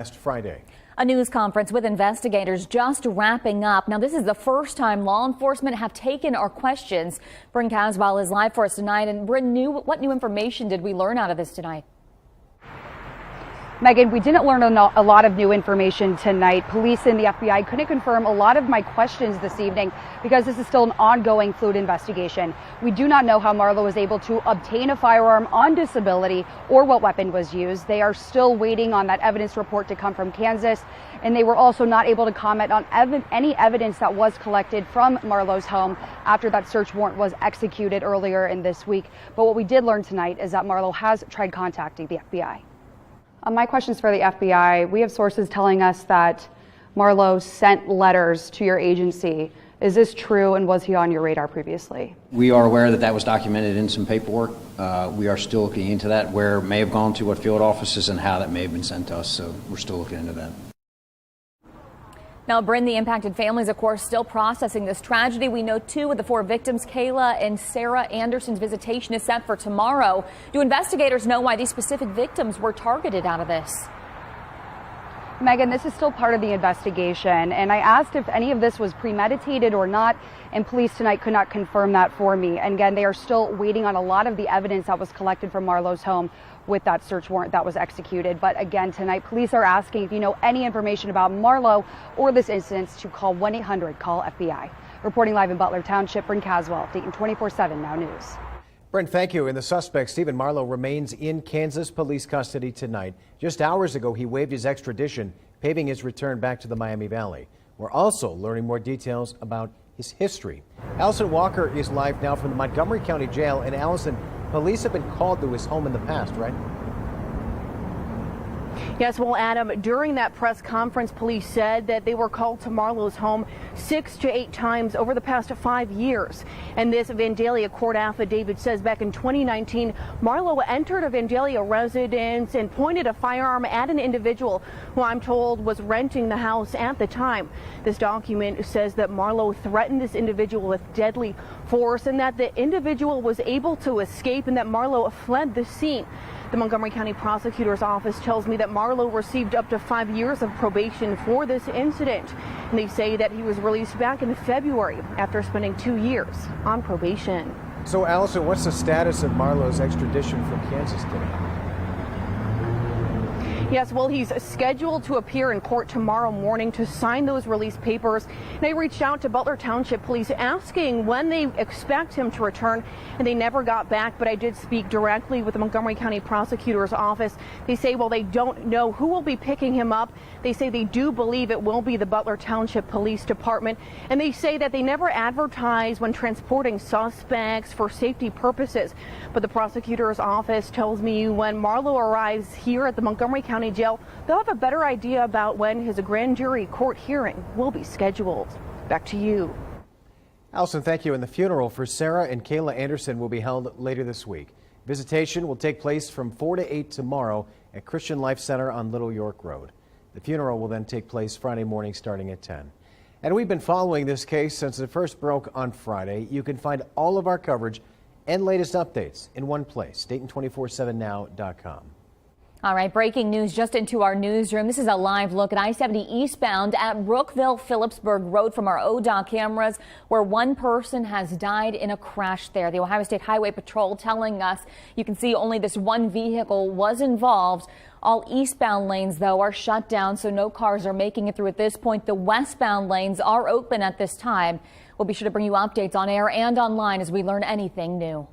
Last Friday. A news conference with investigators just wrapping up. Now, this is the first time law enforcement have taken our questions. Bryn Caswell is live for us tonight. And Bryn, what new information did we learn out of this tonight? Megan, we didn't learn a lot of new information tonight. Police and the FBI couldn't confirm a lot of my questions this evening because this is still an ongoing fluid investigation. We do not know how Marlow was able to obtain a firearm on disability or what weapon was used. They are still waiting on that evidence report to come from Kansas, and they were also not able to comment on any evidence that was collected from Marlow's home after that search warrant was executed earlier in this week. But what we did learn tonight is that Marlow has tried contacting the FBI. My questions for the FBI, we have sources telling us that Marlow sent letters to your agency. Is this true, and was he on your radar previously? We are aware that that was documented in some paperwork. We are still looking into that, where it may have gone to what field offices and how that may have been sent to us, so we're still looking into that. Now, Bryn, the impacted families, of course, still processing this tragedy. We know 2 of the 4 victims, Kayla and Sarah Anderson's visitation is set for tomorrow. Do investigators know why these specific victims were targeted out of this? Megan, this is still part of the investigation, and I asked if any of this was premeditated or not, and police tonight could not confirm that for me. And again, they are still waiting on a lot of the evidence that was collected from Marlow's home with that search warrant that was executed. But again, tonight, police are asking if you know any information about Marlow or this incident to call 1-800-CALL-FBI. Reporting live in Butler Township, Bryn Caswell, Dayton 24/7 Now News. Bryn, thank you. And the suspect, Stephen Marlow, remains in Kansas police custody tonight. Just hours ago, he waived his extradition, paving his return back to the Miami Valley. We're also learning more details about his history. Allison Walker is live now from the Montgomery County Jail. And Allison, police have been called to his home in the past, right? Yes, well, Adam, during that press conference, police said that they were called to Marlow's home 6 to 8 times over the past 5 years. And this Vandalia court affidavit says back in 2019, Marlow entered a Vandalia residence and pointed a firearm at an individual who I'm told was renting the house at the time. This document says that Marlow threatened this individual with deadly force and that the individual was able to escape and that Marlow fled the scene. The Montgomery County Prosecutor's Office tells me that Marlow received up to 5 years of probation for this incident. And they say that he was released back in February after spending 2 years on probation. So, Allison, what's the status of Marlow's extradition from Kansas today? Yes, well, he's scheduled to appear in court tomorrow morning to sign those release papers. And I reached out to Butler Township Police asking when they expect him to return, and they never got back. But I did speak directly with the Montgomery County Prosecutor's Office. They say, well, they don't know who will be picking him up. They say they do believe it will be the Butler Township Police Department. And they say that they never advertise when transporting suspects for safety purposes. But the prosecutor's office tells me when Marlow arrives here at the Montgomery County Jail, they'll have a better idea about when his grand jury court hearing will be scheduled. Back to you. Allison, thank you. And the funeral for Sarah and Kayla Anderson will be held later this week. Visitation will take place from 4 to 8 tomorrow at Christian Life Center on Little York Road. The funeral will then take place Friday morning starting at 10. And we've been following this case since it first broke on Friday. You can find all of our coverage and latest updates in one place, Dayton247now.com. All right, breaking news just into our newsroom. This is a live look at I-70 eastbound at Brookville-Phillipsburg Road from our ODOT cameras, where one person has died in a crash there. The Ohio State Highway Patrol telling us you can see only this one vehicle was involved. All eastbound lanes, though, are shut down, so no cars are making it through at this point. The westbound lanes are open at this time. We'll be sure to bring you updates on air and online as we learn anything new.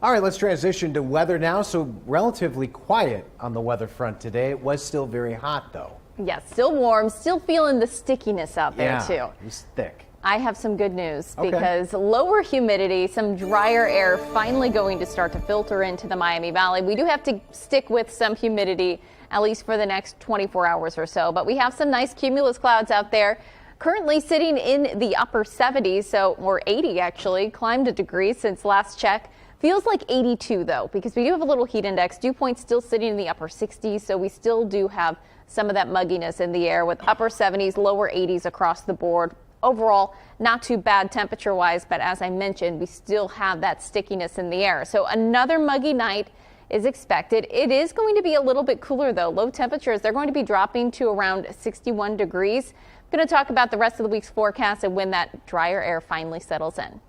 All right, let's transition to weather now. So relatively quiet on the weather front today. It was still very hot, though. Yes, still warm, still feeling the stickiness out there, too. Yeah, it's thick. I have some good news because lower humidity, some drier air finally going to start to filter into the Miami Valley. We do have to stick with some humidity, at least for the next 24 hours or so. But we have some nice cumulus clouds out there. Currently sitting in the upper 70s, so we're 80 actually, climbed a degree since last check. Feels like 82 though, because we do have a little heat index. Dew point still sitting in the upper 60s, so we still do have some of that mugginess in the air with upper 70s, lower 80s across the board. Overall, not too bad temperature wise, but as I mentioned, we still have that stickiness in the air. So another muggy night is expected. It is going to be a little bit cooler, though. Low temperatures, they're going to be dropping to around 61 degrees. I'm going to talk about the rest of the week's forecast and when that drier air finally settles in.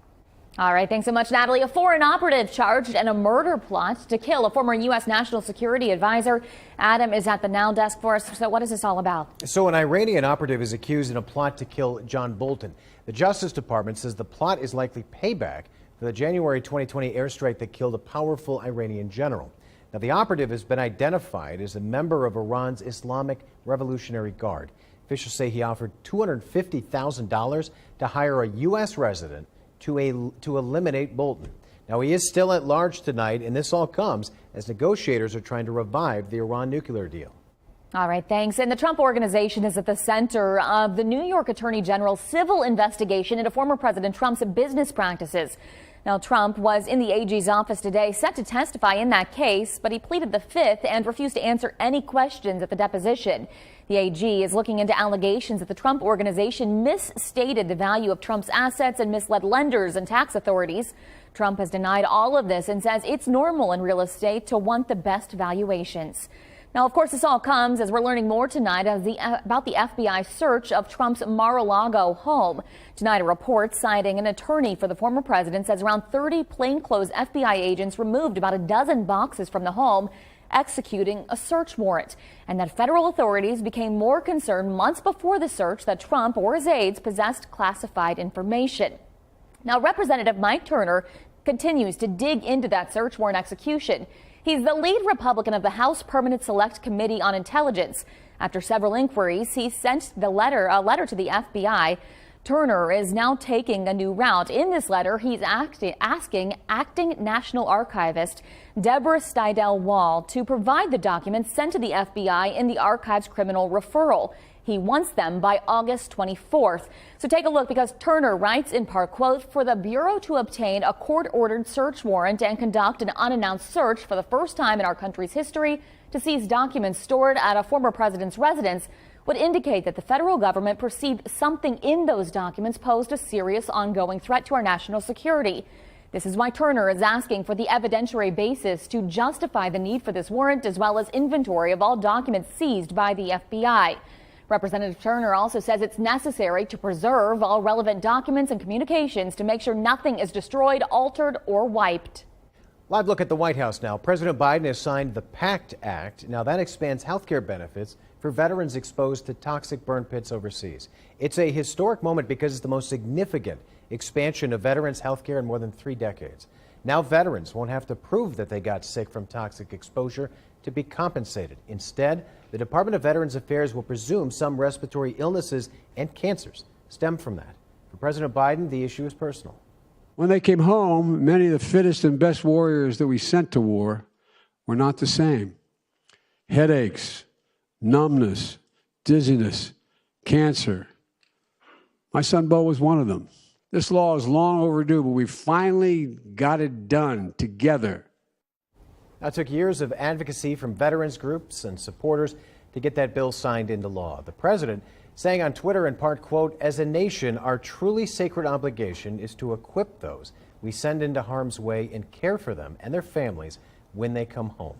All right, thanks so much, Natalie. A foreign operative charged in a murder plot to kill a former U.S. National Security Advisor. Adam is at the Now desk for us. So what is this all about? So an Iranian operative is accused in a plot to kill John Bolton. The Justice Department says the plot is likely payback for the January 2020 airstrike that killed a powerful Iranian general. Now, the operative has been identified as a member of Iran's Islamic Revolutionary Guard. Officials say he offered $250,000 to hire a U.S. resident to eliminate Bolton. Now, he is still at large tonight, and this all comes as negotiators are trying to revive the Iran nuclear deal. All right, thanks. And the Trump Organization is at the center of the New York Attorney General's civil investigation into former President Trump's business practices. Now, Trump was in the AG's office today, set to testify in that case, but he pleaded the Fifth and refused to answer any questions at the deposition. The AG is looking into allegations that the Trump Organization misstated the value of Trump's assets and misled lenders and tax authorities. Trump has denied all of this and says it's normal in real estate to want the best valuations. Now, of course, this all comes as we're learning more tonight about the FBI search of Trump's Mar-a-Lago home. Tonight, a report citing an attorney for the former president says around 30 plainclothes FBI agents removed about a dozen boxes from the home, executing a search warrant, and that federal authorities became more concerned months before the search that Trump or his aides possessed classified information. Now, Representative Mike Turner continues to dig into that search warrant execution. He's the lead Republican of the House Permanent Select Committee on Intelligence. After several inquiries, he sent a letter to the FBI. Turner is now taking a new route. In this letter, he's asking acting National Archivist Deborah Stidel Wall to provide the documents sent to the FBI in the archive's criminal referral. He wants them by August 24th. So take a look, because Turner writes in part, quote, for the Bureau to obtain a court-ordered search warrant and conduct an unannounced search for the first time in our country's history to seize documents stored at a former president's residence would indicate that the federal government perceived something in those documents posed a serious ongoing threat to our national security. This is why Turner is asking for the evidentiary basis to justify the need for this warrant, as well as inventory of all documents seized by the FBI. Representative Turner also says it's necessary to preserve all relevant documents and communications to make sure nothing is destroyed, altered, or wiped. Live look at the White House now. President Biden has signed the PACT Act. Now, that expands health care benefits for veterans exposed to toxic burn pits overseas. It's a historic moment because it's the most significant expansion of veterans' health care in more than 3 decades. Now, veterans won't have to prove that they got sick from toxic exposure to be compensated. Instead, the Department of Veterans Affairs will presume some respiratory illnesses and cancers stem from that. For President Biden, the issue is personal. When they came home, many of the fittest and best warriors that we sent to war were not the same. Headaches, numbness, dizziness, cancer. My son Bo was one of them. This law is long overdue, but we finally got it done together. Now, it took years of advocacy from veterans groups and supporters to get that bill signed into law. The president saying on Twitter in part, quote, as a nation, our truly sacred obligation is to equip those we send into harm's way and care for them and their families when they come home.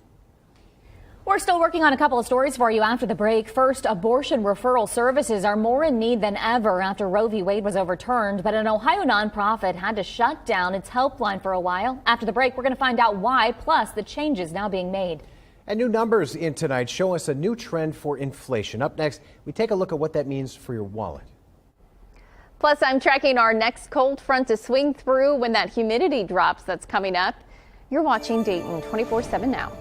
We're still working on a couple of stories for you after the break. First, abortion referral services are more in need than ever after Roe v. Wade was overturned, but an Ohio nonprofit had to shut down its helpline for a while. After the break, we're going to find out why, plus the changes now being made. And new numbers in tonight show us a new trend for inflation. Up next, we take a look at what that means for your wallet. Plus, I'm tracking our next cold front to swing through when that humidity drops that's coming up. You're watching Dayton 24/7 now.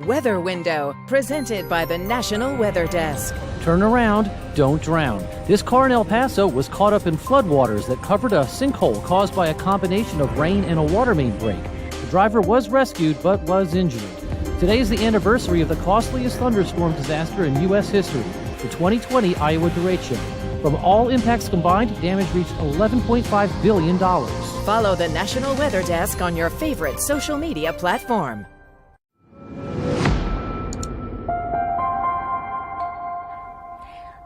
Weather Window, presented by the National Weather Desk. Turn around, don't drown. This car in El Paso was caught up in floodwaters that covered a sinkhole caused by a combination of rain and a water main break. The driver was rescued but was injured. Today is the anniversary of the costliest thunderstorm disaster in U.S. history, the 2020 Iowa derecho. From all impacts combined, damage reached $11.5 billion. Follow the National Weather Desk on your favorite social media platform.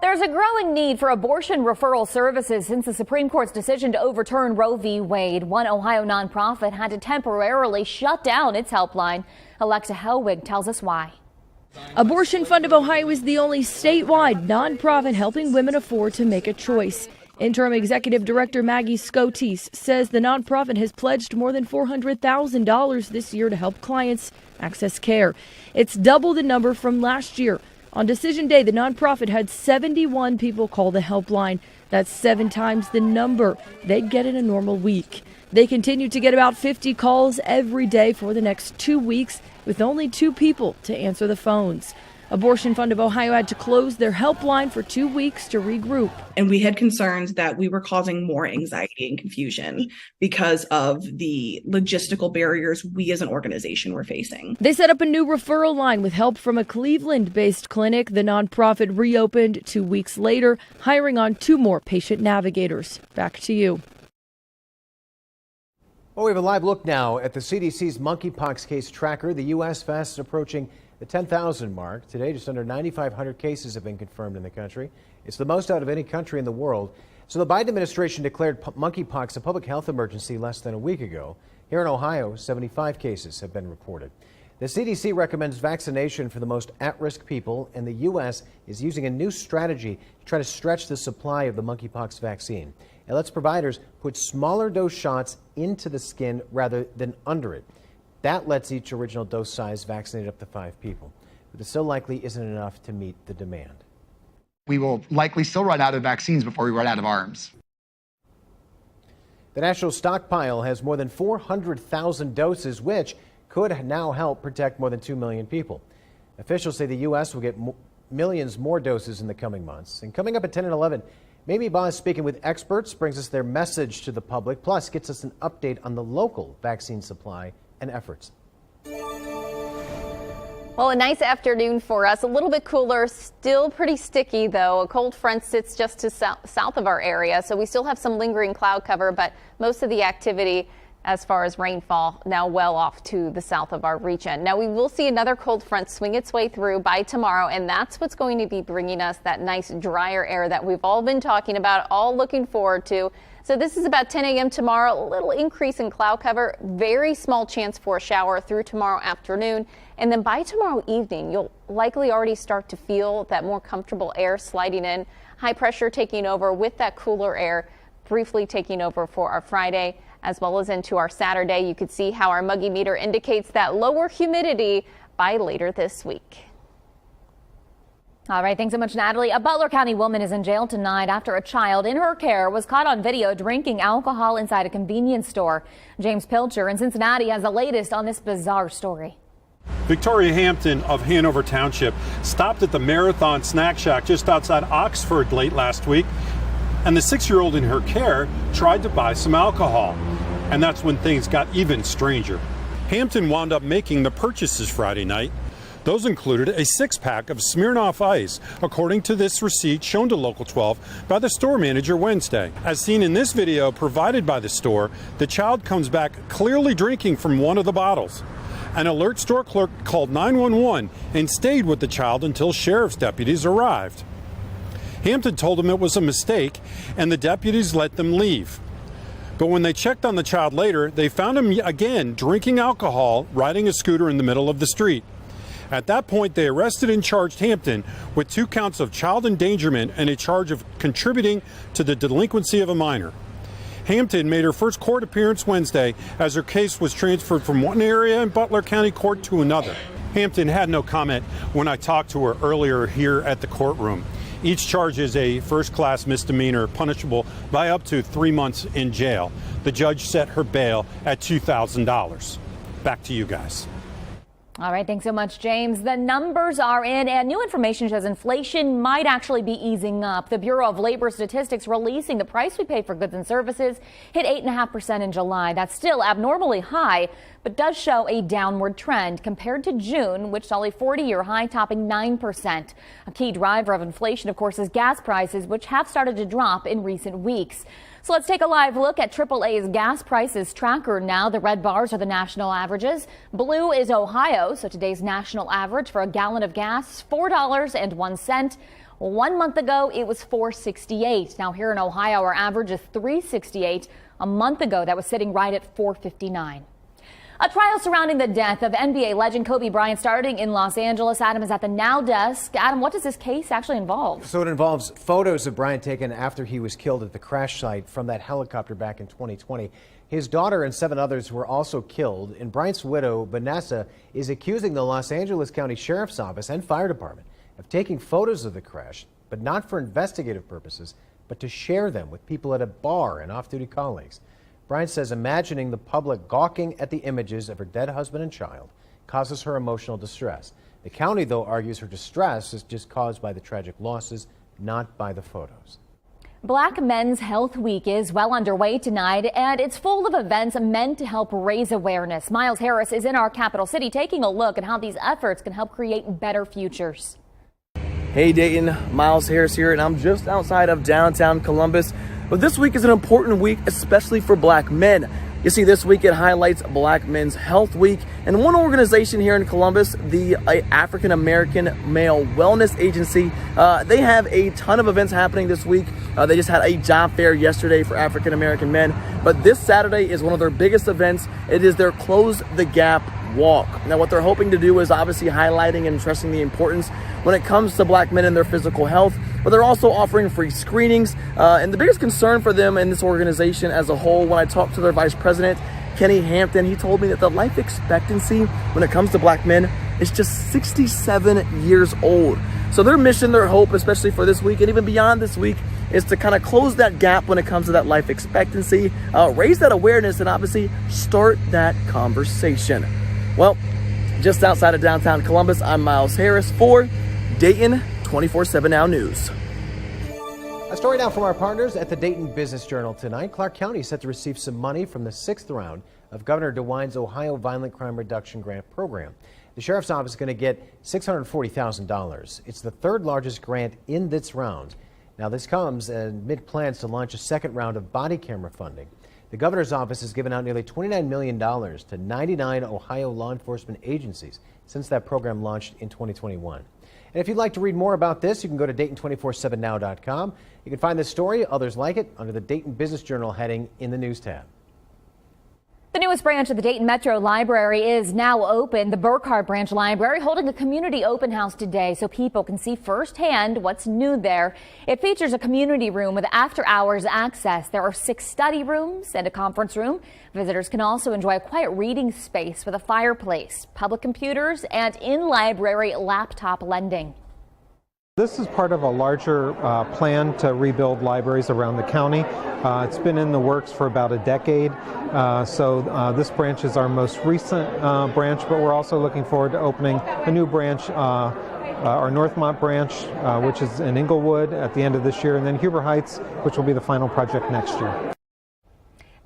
There's a growing need for abortion referral services since the Supreme Court's decision to overturn Roe v. Wade. One Ohio nonprofit had to temporarily shut down its helpline. Alexa Helwig tells us why. Abortion Fund of Ohio is the only statewide nonprofit helping women afford to make a choice. Interim Executive Director Maggie Scotis says the nonprofit has pledged more than $400,000 this year to help clients access care. It's double the number from last year. On decision day, the nonprofit had 71 people call the helpline. That's 7 times the number they'd get in a normal week. They continue to get about 50 calls every day for the next 2 weeks, with only 2 people to answer the phones. Abortion Fund of Ohio had to close their helpline for 2 weeks to regroup. And we had concerns that we were causing more anxiety and confusion because of the logistical barriers we as an organization were facing. They set up a new referral line with help from a Cleveland-based clinic. The nonprofit reopened 2 weeks later, hiring on 2 more patient navigators. Back to you. Well, we have a live look now at the CDC's monkeypox case tracker. The U.S. fast approaching the 10,000 mark. Today, just under 9,500 cases have been confirmed in the country. It's the most out of any country in the world. So the Biden administration declared monkeypox a public health emergency less than a week ago. Here in Ohio, 75 cases have been reported. The CDC recommends vaccination for the most at-risk people, and the U.S. is using a new strategy to try to stretch the supply of the monkeypox vaccine. It lets providers put smaller dose shots into the skin rather than under it. That lets each original dose size vaccinate up to 5 people. But it still likely isn't enough to meet the demand. We will likely still run out of vaccines before we run out of arms. The national stockpile has more than 400,000 doses, which could now help protect more than 2 million people. Officials say the U.S. will get millions more doses in the coming months. And coming up at 10 and 11, Mamie Boss speaking with experts brings us their message to the public, plus gets us an update on the local vaccine supply and efforts. Well, a nice afternoon for us. A little bit cooler, still pretty sticky though. A cold front sits just to south of our area, so we still have some lingering cloud cover, but most of the activity as far as rainfall now well off to the south of our region. Now we will see another cold front swing its way through by tomorrow, and that's what's going to be bringing us that nice drier air that we've all been talking about, all looking forward to. So this is about 10 a.m. tomorrow, a little increase in cloud cover, very small chance for a shower through tomorrow afternoon. And then by tomorrow evening, you'll likely already start to feel that more comfortable air sliding in, high pressure taking over with that cooler air, briefly taking over for our Friday as well as into our Saturday. You could see how our muggy meter indicates that lower humidity by later this week. All right, thanks so much, Natalie. A Butler County woman is in jail tonight after a child in her care was caught on video drinking alcohol inside a convenience store. James Pilcher in Cincinnati has the latest on this bizarre story. Victoria Hampton of Hanover Township stopped at the Marathon Snack Shack just outside Oxford late last week, and the 6-year-old in her care tried to buy some alcohol. And that's when things got even stranger. Hampton wound up making the purchases Friday night. Those included a 6-pack of Smirnoff Ice, according to this receipt shown to Local 12 by the store manager Wednesday. As seen in this video provided by the store, the child comes back clearly drinking from one of the bottles. An alert store clerk called 911 and stayed with the child until sheriff's deputies arrived. Hampton told him it was a mistake, and the deputies let them leave. But when they checked on the child later, they found him again drinking alcohol, riding a scooter in the middle of the street. At that point, they arrested and charged Hampton with 2 counts of child endangerment and a charge of contributing to the delinquency of a minor. Hampton made her first court appearance Wednesday as her case was transferred from one area in Butler County Court to another. Hampton had no comment when I talked to her earlier here at the courtroom. Each charge is a first-class misdemeanor punishable by up to 3 months in jail. The judge set her bail at $2,000. Back to you guys. All right, thanks so much, James. The numbers are in, and new information shows inflation might actually be easing up. The Bureau of Labor Statistics releasing the price we pay for goods and services hit 8.5% in July. That's still abnormally high, but does show a downward trend compared to June, which saw a 40-year high topping 9%. A key driver of inflation, of course, is gas prices, which have started to drop in recent weeks. So let's take a live look at AAA's gas prices tracker now. The red bars are the national averages. Blue is Ohio, so today's national average for a gallon of gas, $4.01. 1 month ago, it was $4.68. Now here in Ohio, our average is $3.68. A month ago, that was sitting right at $4.59. A trial surrounding the death of NBA legend Kobe Bryant starting in Los Angeles. Adam is at the Now desk. Adam, what does this case actually involve? So it involves photos of Bryant taken after he was killed at the crash site from that helicopter back in 2020. His daughter and 7 others were also killed, and Bryant's widow, Vanessa, is accusing the Los Angeles County Sheriff's Office and Fire Department of taking photos of the crash, but not for investigative purposes, but to share them with people at a bar and off-duty colleagues. Bryant says imagining the public gawking at the images of her dead husband and child causes her emotional distress. The county, though, argues her distress is just caused by the tragic losses, not by the photos. Black Men's Health Week is well underway tonight, and it's full of events meant to help raise awareness. Miles Harris is in our capital city taking a look at how these efforts can help create better futures. Hey Dayton, Miles Harris here, and I'm just outside of downtown Columbus. But this week is an important week, especially for black men. You see, this week it highlights Black Men's Health Week, and one organization here in Columbus, the African American Male Wellness Agency, they have a ton of events happening this week. They just had a job fair yesterday for African American men, but this Saturday is one of their biggest events. It is their Close the Gap Walk. Now, what they're hoping to do is obviously highlighting and stressing the importance when it comes to black men and their physical health, but they're also offering free screenings. And the biggest concern for them and this organization as a whole, when I talked to their vice president, Kenny Hampton, he told me that the life expectancy when it comes to black men is just 67 years old. So their mission, their hope, especially for this week and even beyond this week, is to kind of close that gap when it comes to that life expectancy, raise that awareness, and obviously start that conversation. Well, just outside of downtown Columbus, I'm Miles Harris for Dayton 24/7 Now News. A story now from our partners at the Dayton Business Journal tonight. Clark County is set to receive some money from the 6th round of Governor DeWine's Ohio Violent Crime Reduction Grant Program. The Sheriff's Office is going to get $640,000. It's the 3rd largest grant in this round. Now, this comes amid plans to launch a 2nd round of body camera funding. The governor's office has given out nearly $29 million to 99 Ohio law enforcement agencies since that program launched in 2021. And if you'd like to read more about this, you can go to Dayton247now.com. You can find this story, others like it, under the Dayton Business Journal heading in the News tab. The newest branch of the Dayton Metro Library is now open. The Burkhardt Branch Library holding a community open house today so people can see firsthand what's new there. It features a community room with after-hours access. There are 6 study rooms and a conference room. Visitors can also enjoy a quiet reading space with a fireplace, public computers, and in-library laptop lending. This is part of a larger plan to rebuild libraries around the county. It's been in the works for about a decade, so this branch is our most recent branch, but we're also looking forward to opening a new branch, our Northmont branch, which is in Inglewood at the end of this year, and then Huber Heights, which will be the final project next year.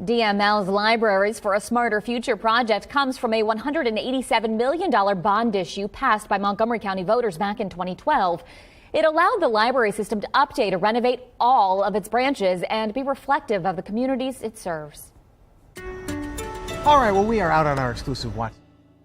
DML's Libraries for a Smarter Future project comes from a $187 million bond issue passed by Montgomery County voters back in 2012. It allowed the library system to update or renovate all of its branches and be reflective of the communities it serves. All right, well, we are out on our exclusive watch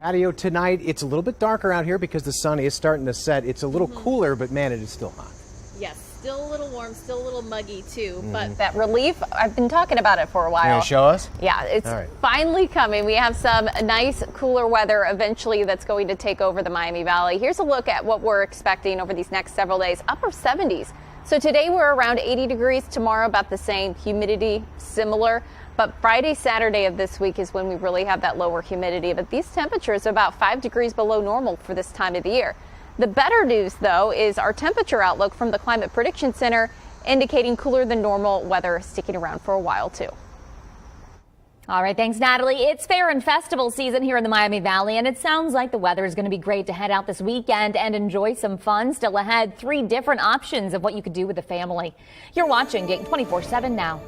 patio tonight. It's a little bit darker out here because the sun is starting to set. It's a little cooler, but man, it is still hot. Yes. Still a little warm, still a little muggy too, but that relief, I've been talking about it for a while. You want to show us? Yeah, it's finally coming. We have some nice cooler weather eventually that's going to take over the Miami Valley. Here's a look at what we're expecting over these next several days. Upper 70s. So today we're around 80 degrees, tomorrow about the same, humidity similar, but Friday, Saturday of this week is when we really have that lower humidity. But these temperatures are about 5 degrees below normal for this time of the year. The better news, though, is our temperature outlook from the Climate Prediction Center indicating cooler than normal weather sticking around for a while, too. All right, thanks, Natalie. It's fair and festival season here in the Miami Valley, and it sounds like the weather is going to be great to head out this weekend and enjoy some fun. Still ahead, 3 different options of what you could do with the family. You're watching Dayton 24/7 now.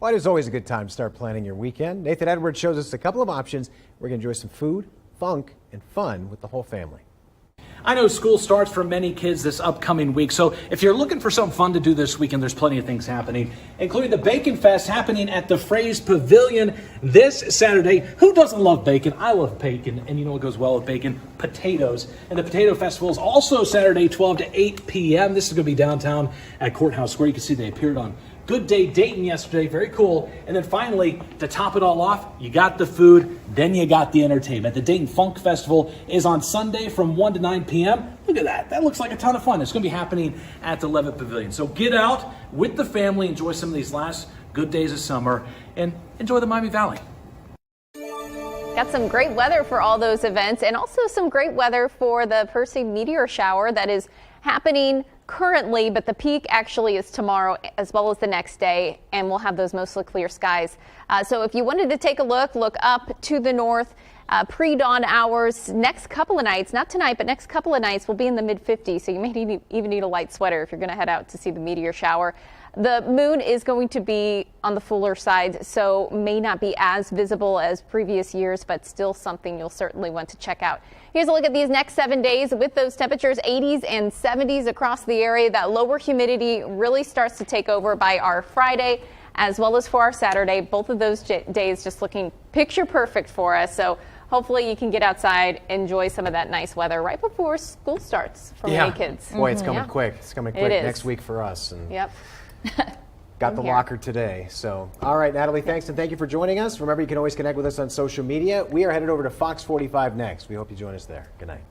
Well, it is always a good time to start planning your weekend. Nathan Edwards shows us a couple of options. We're going to enjoy some food, funk, and fun with the whole family. I know school starts for many kids this upcoming week, so if you're looking for something fun to do this weekend, there's plenty of things happening, including the Bacon Fest happening at the Fraze Pavilion this Saturday. Who doesn't love bacon? I love bacon, and you know what goes well with bacon? Potatoes. And the Potato Festival is also Saturday, 12 to 8 p.m. This is going to be downtown at Courthouse Square. You can see they appeared on Good Day Dayton yesterday, very cool. And then finally, to top it all off, you got the food, then you got the entertainment. The Dayton Funk Festival is on Sunday from 1 to 9 p.m. Look at that. That looks like a ton of fun. It's going to be happening at the Levitt Pavilion. So get out with the family, enjoy some of these last good days of summer, and enjoy the Miami Valley. Got some great weather for all those events, and also some great weather for the Perseid meteor shower that is happening currently, but the peak actually is tomorrow as well as the next day, and we'll have those mostly clear skies. So if you wanted to take a look up to the north, pre-dawn hours, next couple of nights, not tonight, but next couple of nights will be in the mid-50s, so you may even need a light sweater if you're going to head out to see the meteor shower. The moon is going to be on the fuller side, so may not be as visible as previous years, but still something you'll certainly want to check out. Here's a look at these next 7 days with those temperatures, 80s and 70s across the area. That lower humidity really starts to take over by our Friday as well as for our Saturday. Both of those days just looking picture perfect for us. So hopefully you can get outside, enjoy some of that nice weather right before school starts for many kids. Boy, it's coming quick. It's coming quick next week for us. And yep. Got the locker today. So, all right, Natalie, thanks, and thank you for joining us. Remember, you can always connect with us on social media. We are headed over to Fox 45 next. We hope you join us there. Good night.